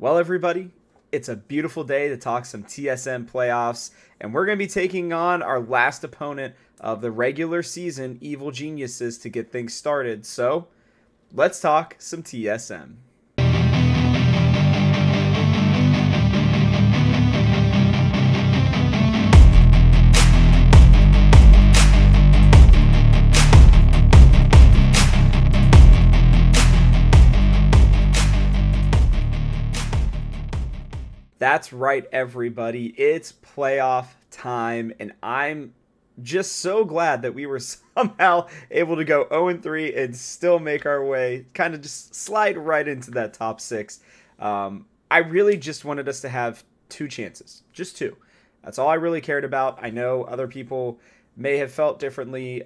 Well, everybody, it's a beautiful day to talk some TSM playoffs, and we're going to be taking on our last opponent of the regular season, Evil Geniuses, to get things started. So, let's talk some TSM. That's right, everybody. It's playoff time, and I'm just so glad that we were somehow able to go 0-3 and still make our way, kind of just slide right into that top six. I really just wanted us to have two chances, just two. That's all I really cared about. I know other people may have felt differently,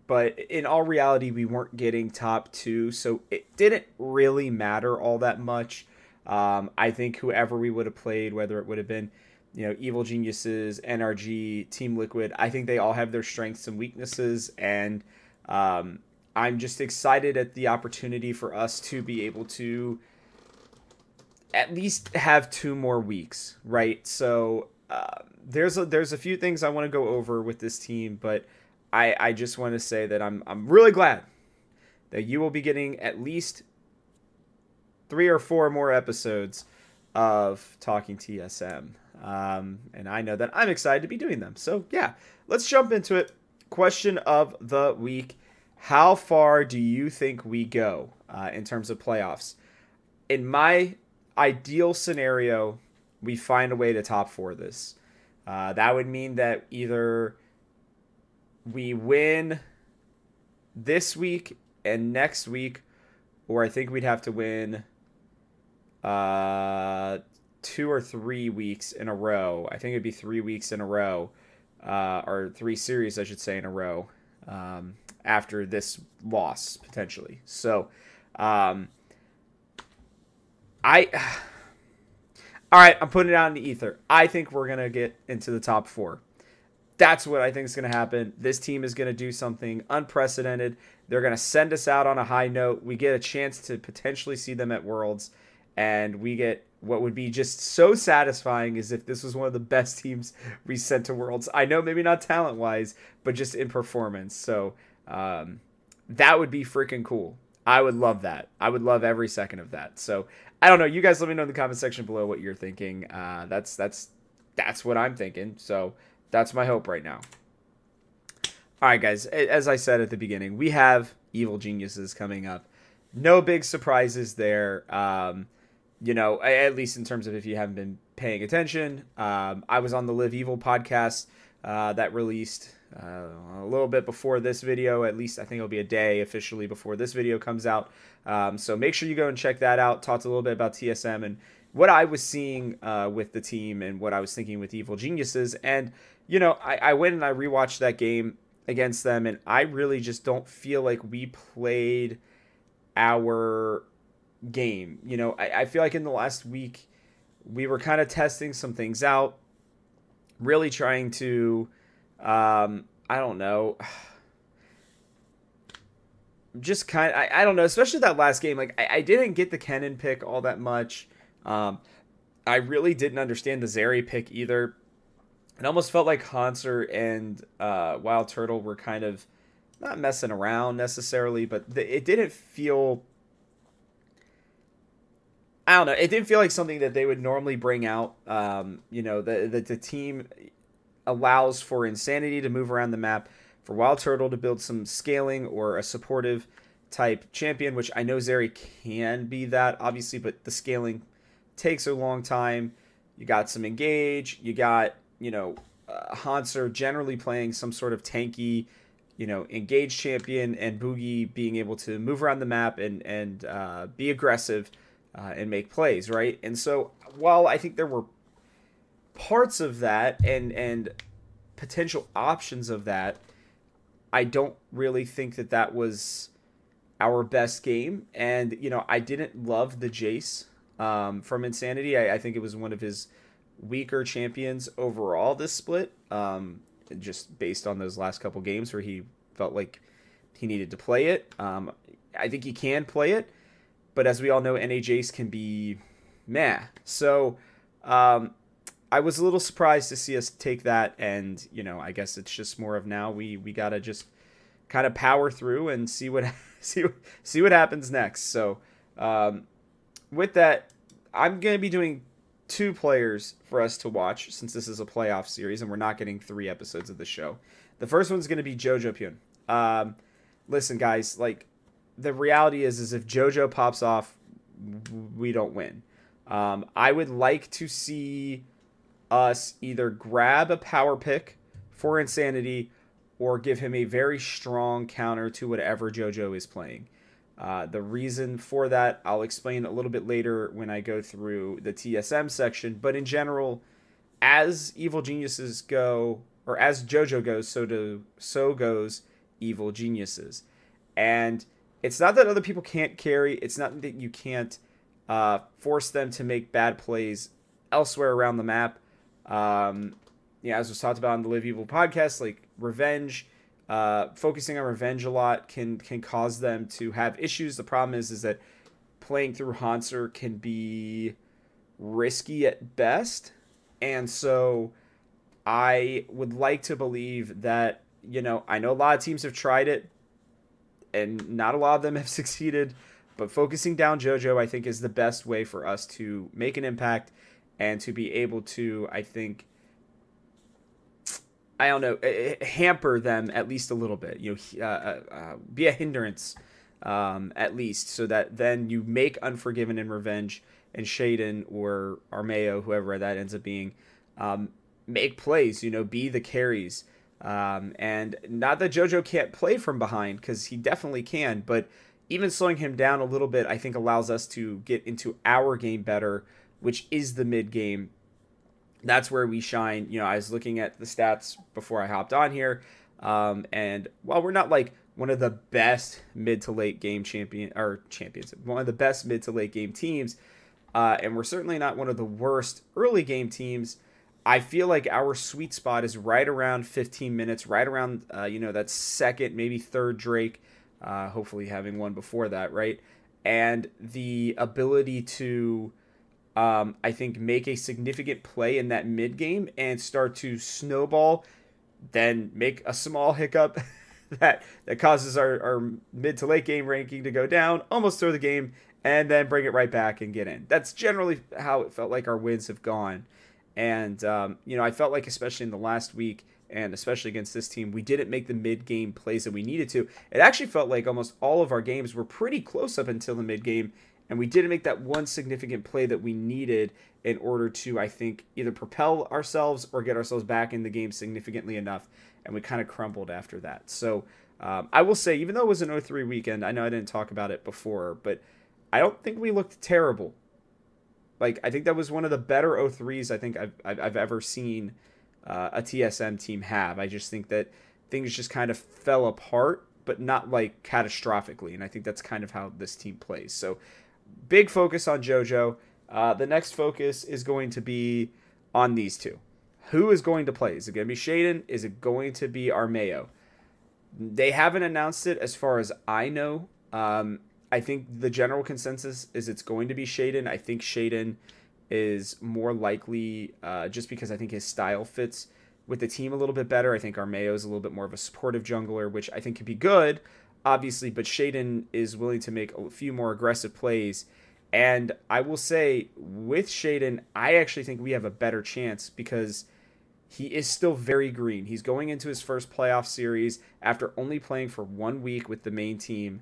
but in all reality, we weren't getting top two, so it didn't really matter all that much. I think whoever we would have played, whether it would have been, Evil Geniuses, NRG, Team Liquid, I think they all have their strengths and weaknesses, and I'm just excited at the opportunity for us to be able to at least have 2 more weeks, right? So there's a few things I want to go over with this team, but I just want to say that I'm really glad that you will be getting at least 3 or 4 more episodes of Talking TSM. And I know that I'm excited to be doing them. So, yeah, let's jump into it. Question of the week. How far do you think we go in terms of playoffs? In my ideal scenario, we find a way to top 4 this. That would mean that either we win this week and next week, or I think we'd have to win 2 or 3 weeks in a row. I think it'd be 3 weeks in a row, or 3 series, I should say, in a row, after this loss, potentially. So, all right, I'm putting it out in the ether. I think we're going to get into the top 4. That's what I think is going to happen. This team is going to do something unprecedented. They're going to send us out on a high note. We get a chance to potentially see them at Worlds. And we get what would be just so satisfying as if this was one of the best teams we sent to Worlds. I know maybe not talent-wise, but just in performance. So that would be freaking cool. I would love that. I would love every second of that. So I don't know. You guys let me know in the comment section below what you're thinking. That's what I'm thinking. So that's my hope right now. All right, guys. As I said at the beginning, we have Evil Geniuses coming up. No big surprises there. At least in terms of if you haven't been paying attention. I was on the Live Evil podcast that released a little bit before this video. At least I think it'll be a day officially before this video comes out. So make sure you go and check that out. Talked a little bit about TSM and what I was seeing with the team and what I was thinking with Evil Geniuses. And, I went and I rewatched that game against them, and I really just don't feel like we played our game. I feel like in the last week we were kind of testing some things out, really trying to I don't know, just kind of I don't know, especially that last game. Like I didn't get the Kennen pick all that much. I really didn't understand the Zeri pick either. It almost felt like Hanser and Wild Turtle were kind of not messing around necessarily, but it didn't feel, I don't know. It didn't feel like something that they would normally bring out. The team allows for Insanity to move around the map, for Wild Turtle to build some scaling or a supportive type champion, which I know Zeri can be that, obviously, but the scaling takes a long time. You got some Engage. You got, Hanser generally playing some sort of tanky, Engage champion, and Boogie being able to move around the map and be aggressive. And make plays, right? And so while I think there were parts of that and potential options of that, I don't really think that was our best game. And, I didn't love the Jace from Insanity. I think it was one of his weaker champions overall this split, just based on those last couple games where he felt like he needed to play it. I think he can play it. But as we all know, NA Jace can be man. So, um, I was a little surprised to see us take that, and I guess it's just more of now we gotta just kind of power through and see what see what happens next. So, um, with that, I'm gonna be doing two players for us to watch since this is a playoff series and we're not getting 3 episodes of the show. The first one's gonna be JoJo Pyun. Listen, guys, like the reality is if JoJo pops off, we don't win. I would like to see us either grab a power pick for Insanity or give him a very strong counter to whatever JoJo is playing. The reason for that I'll explain a little bit later when I go through the TSM section, but in general, as evil geniuses go, or as JoJo goes, so goes evil geniuses. And it's not that other people can't carry, it's not that you can't force them to make bad plays elsewhere around the map. As was talked about on the Live Evil podcast, like revenge, focusing on revenge a lot can cause them to have issues. The problem is that playing through Hanser can be risky at best. And so I would like to believe that, I know a lot of teams have tried it and not a lot of them have succeeded, but focusing down JoJo, I think, is the best way for us to make an impact and to be able to, I think, I don't know, hamper them at least a little bit, be a hindrance at least, so that then you make Unforgiven and Revenge and Shaden or Armeo, whoever that ends up being, make plays, be the carries. And not that JoJo can't play from behind, because he definitely can, but even slowing him down a little bit, I think allows us to get into our game better, which is the mid game. That's where we shine. I was looking at the stats before I hopped on here. And while we're not like one of the best mid to late game champions, one of the best mid to late game teams, and we're certainly not one of the worst early game teams, I feel like our sweet spot is right around 15 minutes, right around, that second, maybe third Drake, hopefully having one before that, right? And the ability to, I think, make a significant play in that mid game and start to snowball, then make a small hiccup that causes our mid to late game ranking to go down, almost throw the game, and then bring it right back and get in. That's generally how it felt like our wins have gone. And, I felt like, especially in the last week, and especially against this team, we didn't make the mid-game plays that we needed to. It actually felt like almost all of our games were pretty close up until the mid-game, and we didn't make that one significant play that we needed in order to, I think, either propel ourselves or get ourselves back in the game significantly enough, and we kind of crumbled after that. So I will say, even though it was an 0-3 weekend, I know I didn't talk about it before, but I don't think we looked terrible. Like, I think that was one of the better 0-3s I think I've ever seen a TSM team have. I just think that things just kind of fell apart, but not like catastrophically. And I think that's kind of how this team plays. So big focus on JoJo. The next focus is going to be on these two. Who is going to play? Is it going to be Shaden? Is it going to be Armeo? They haven't announced it as far as I know. I think the general consensus is it's going to be Shaden. I think Shaden is more likely just because I think his style fits with the team a little bit better. I think Armeo is a little bit more of a supportive jungler, which I think could be good, obviously, but Shaden is willing to make a few more aggressive plays. And I will say, with Shaden, I actually think we have a better chance because he is still very green. He's going into his first playoff series after only playing for 1 week with the main team.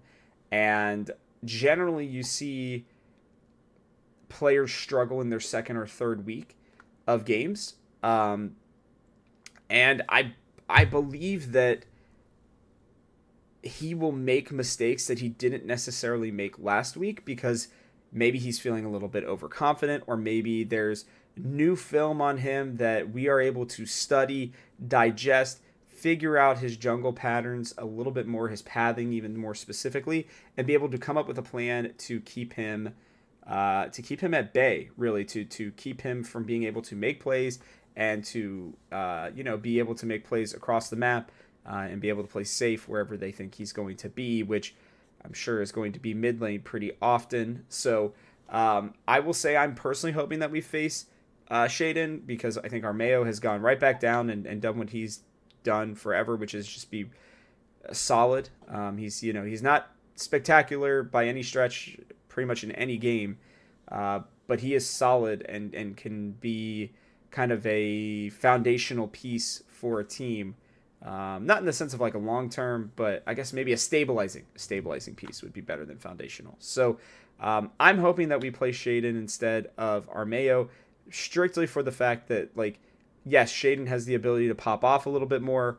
And generally you see players struggle in their second or third week of games. And I believe that he will make mistakes that he didn't necessarily make last week because maybe he's feeling a little bit overconfident, or maybe there's new film on him that we are able to study, digest, figure out his jungle patterns a little bit more, his pathing even more specifically, and be able to come up with a plan to keep him at bay, really, to keep him from being able to make plays and to be able to make plays across the map and be able to play safe wherever they think he's going to be, which I'm sure is going to be mid lane pretty often. So I will say I'm personally hoping that we face Shaden, because I think Armeo has gone right back down and done what he's done forever, which is just be solid. He's not spectacular by any stretch, pretty much in any game, but he is solid and can be kind of a foundational piece for a team. Not in the sense of like a long term, but I guess maybe a stabilizing piece would be better than foundational. So I'm hoping that we play Shaden instead of Armeo, strictly for the fact that, like, yes, Shaden has the ability to pop off a little bit more,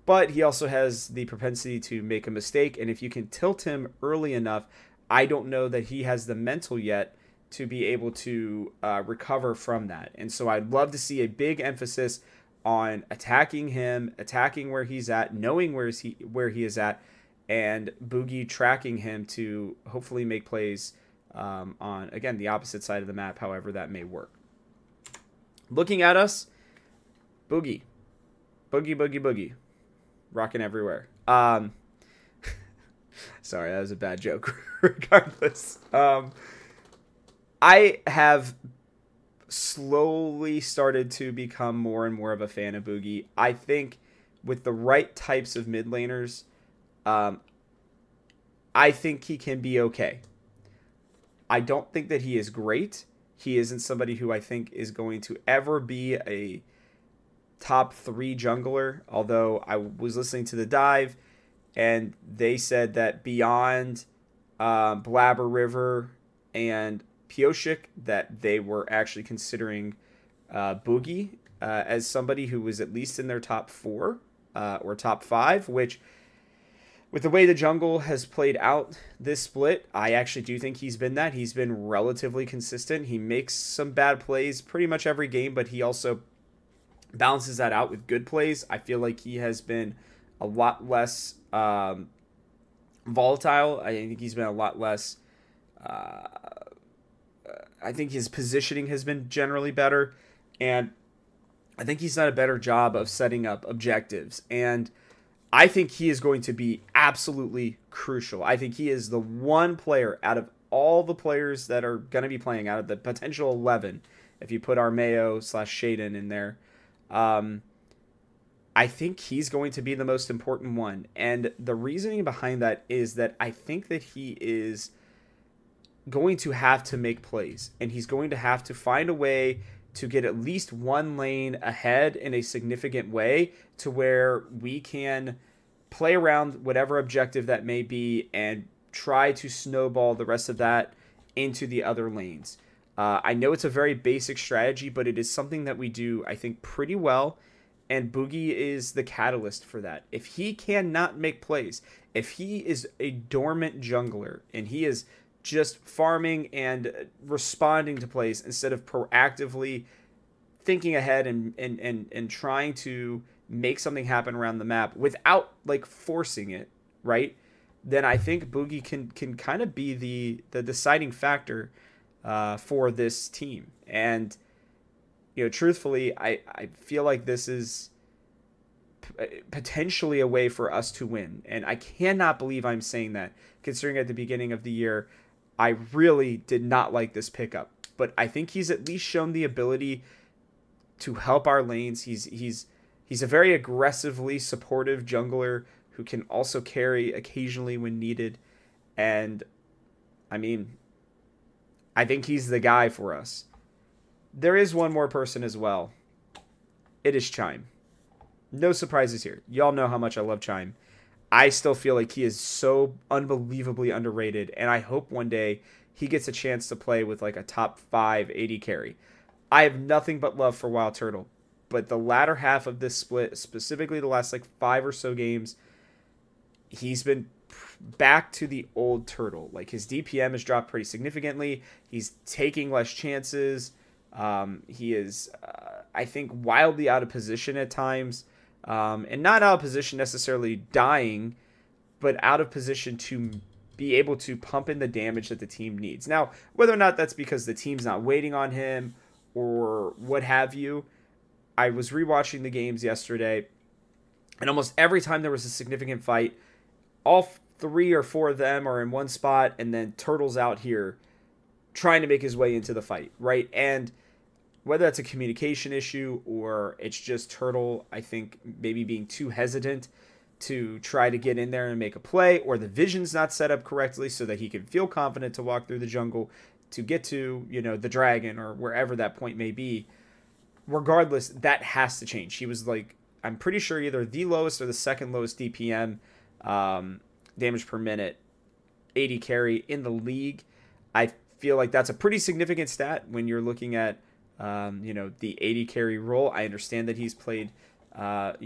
but he also has the propensity to make a mistake. And if you can tilt him early enough, I don't know that he has the mental yet to be able to recover from that. And so I'd love to see a big emphasis on attacking him, attacking where he's at, knowing where he is at, and Boogie tracking him to hopefully make plays on, again, the opposite side of the map, however that may work. Looking at us, Boogie, rocking everywhere. Sorry, that was a bad joke. Regardless, I have slowly started to become more and more of a fan of Boogie. I think with the right types of mid laners, I think he can be okay. I don't think that he is great. He isn't somebody who I think is going to ever be a top 3 jungler, although I was listening to the dive and they said that beyond Blabber River and Pioshik, that they were actually considering Boogie as somebody who was at least in their top 4 or top 5, which, with the way the jungle has played out this split, I actually do think he's been that. He's been relatively consistent. He makes some bad plays pretty much every game, but he also balances that out with good plays. I feel like he has been a lot less volatile. I think he's been a lot less... I think his positioning has been generally better, and I think he's done a better job of setting up objectives, and I think he is going to be absolutely crucial. I think he is the one player out of all the players that are going to be playing, out of the potential 11, if you put Armeo/Shaden in there, I think he's going to be the most important one. And the reasoning behind that is that I think that he is going to have to make plays, and he's going to have to find a way to get at least one lane ahead in a significant way to where we can play around whatever objective that may be and try to snowball the rest of that into the other lanes. I know it's a very basic strategy, but it is something that we do, I think, pretty well, and Boogie is the catalyst for that. If he cannot make plays, if he is a dormant jungler and he is just farming and responding to plays instead of proactively thinking ahead and trying to make something happen around the map without like forcing it, right? Then I think Boogie can kind of be the deciding factor for this team. And, you know, truthfully, I feel like this is potentially a way for us to win. And I cannot believe I'm saying that, considering at the beginning of the year, I really did not like this pickup. But I think he's at least shown the ability to help our lanes. He's a very aggressively supportive jungler who can also carry occasionally when needed. And, I mean, I think he's the guy for us. There is one more person as well. It is Chime. No surprises here. Y'all know how much I love Chime. I still feel like he is so unbelievably underrated, and I hope one day he gets a chance to play with like a top 5 AD carry. I have nothing but love for Wild Turtle, but the latter half of this split, specifically the last like 5 or so games, he's been back to the old Turtle. Like, his DPM has dropped pretty significantly. He's taking less chances. He is, I think, wildly out of position at times. And not out of position necessarily dying, but out of position to be able to pump in the damage that the team needs. Now, whether or not that's because the team's not waiting on him or what have you, I was rewatching the games yesterday, and almost every time there was a significant fight, all 3 or 4 of them are in one spot, and then Turtle's out here. trying to make his way into the fight, right? And whether that's a communication issue or it's just Turtle, I think maybe being too hesitant to try to get in there and make a play, or the vision's not set up correctly so that he can feel confident to walk through the jungle to get to, the dragon or wherever that point may be. Regardless, that has to change. He was like, I'm pretty sure either the lowest or the second lowest DPM, damage per minute, 80 carry in the league. I feel like that's a pretty significant stat when you're looking at, the 80 carry role. I understand that he's played,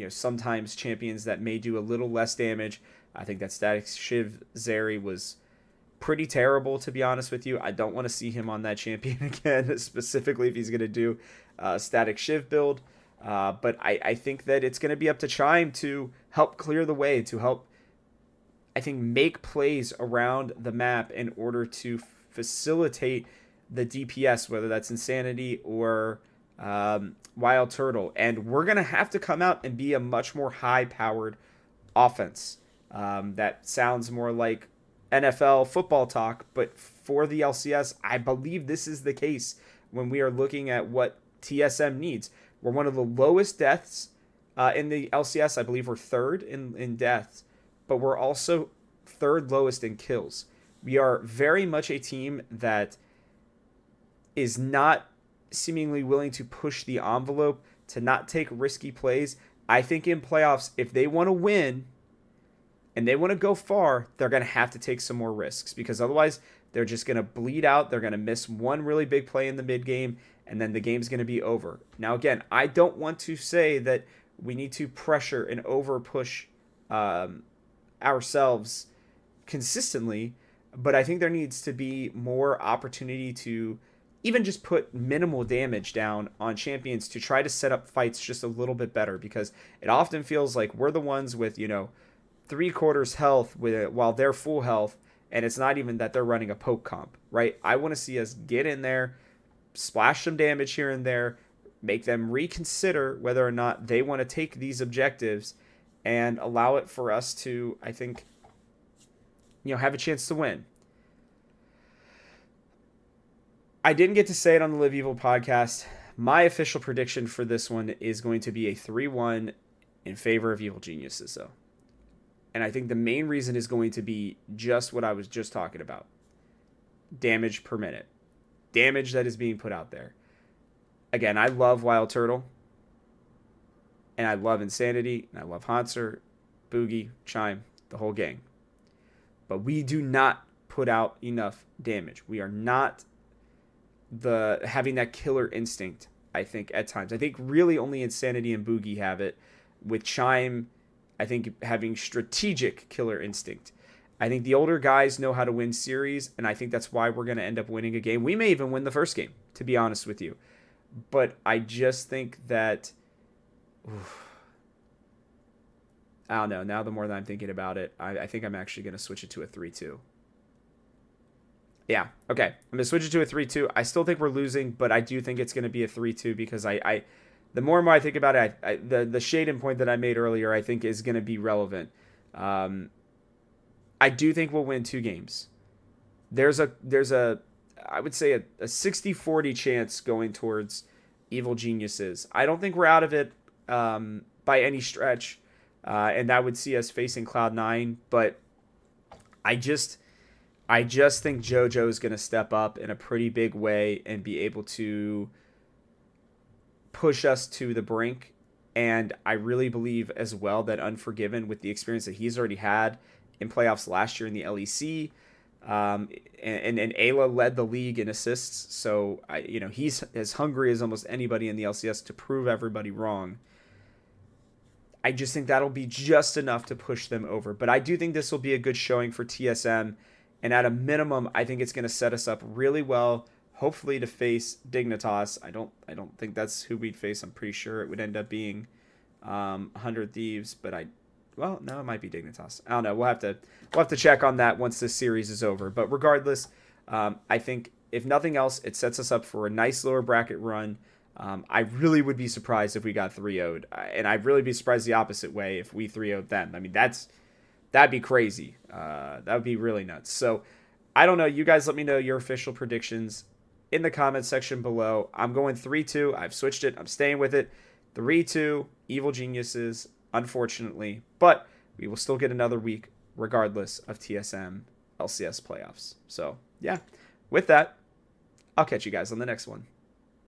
sometimes champions that may do a little less damage. I think that Static Shiv Zeri was pretty terrible, to be honest with you. I don't want to see him on that champion again, specifically if he's going to do Static Shiv build. But I think that it's going to be up to Chime to help clear the way, to help, I think, make plays around the map in order to facilitate the DPS, whether that's Insanity or Wild Turtle. And we're going to have to come out and be a much more high-powered offense. That sounds more like NFL football talk, but for the LCS, I believe this is the case when we are looking at what TSM needs. We're one of the lowest deaths in the LCS. I believe we're third in deaths, but we're also third lowest in kills. We are very much a team that is not seemingly willing to push the envelope, to not take risky plays. I think in playoffs, if they want to win and they want to go far, they're going to have to take some more risks, because otherwise they're just going to bleed out. They're going to miss one really big play in the mid game, and then the game's going to be over. Now, again, I don't want to say that we need to pressure and over push ourselves consistently, but I think there needs to be more opportunity to even just put minimal damage down on champions to try to set up fights just a little bit better, because it often feels like we're the ones with, 3/4 health while they're full health, and it's not even that they're running a poke comp, right? I want to see us get in there, splash some damage here and there, make them reconsider whether or not they want to take these objectives, and allow it for us to, I think, have a chance to win. I didn't get to say it on the Live Evil podcast. My official prediction for this one is going to be a 3-1 in favor of Evil Geniuses, though. And I think the main reason is going to be just what I was just talking about. Damage per minute. Damage that is being put out there. Again, I love Wild Turtle. And I love Insanity. And I love Hanser, Boogie, Chime, the whole gang. But we do not put out enough damage. We are not having that killer instinct, I think, at times. I think really only Insanity and Boogie have it, with Chime, I think, having strategic killer instinct. I think the older guys know how to win series, and I think that's why we're going to end up winning a game. We may even win the first game, to be honest with you. But I just think that, I don't know, now the more that I'm thinking about it, I think I'm actually going to switch it to a 3-2. Yeah, okay. I'm going to switch it to a 3-2. I still think we're losing, but I do think it's going to be a 3-2, because the more and more I think about it, the shade-in point that I made earlier, I think is going to be relevant. I do think we'll win 2 games. There's a I would say a 60-40 chance going towards Evil Geniuses. I don't think we're out of it by any stretch, and that would see us facing Cloud9, but I just think JoJo is going to step up in a pretty big way and be able to push us to the brink. And I really believe as well that Unforgiven, with the experience that he's already had in playoffs last year in the LEC, and Ayla led the league in assists, so he's as hungry as almost anybody in the LCS to prove everybody wrong. I just think that'll be just enough to push them over. But I do think this will be a good showing for TSM. And at a minimum, I think it's going to set us up really well, hopefully to face Dignitas. I don't think that's who we'd face. I'm pretty sure it would end up being 100 Thieves, but no, it might be Dignitas. I don't know. We'll have to check on that once this series is over. But regardless, I think if nothing else, it sets us up for a nice lower bracket run. I really would be surprised if we got 3-0'd, and I'd really be surprised the opposite way if we 3-0'd them. I mean, that'd be crazy. That would be really nuts. So I don't know. You guys let me know your official predictions in the comment section below. I'm going 3-2. I've switched it. I'm staying with it. 3-2, Evil Geniuses, unfortunately. But we will still get another week regardless of TSM LCS playoffs. So, yeah. With that, I'll catch you guys on the next one.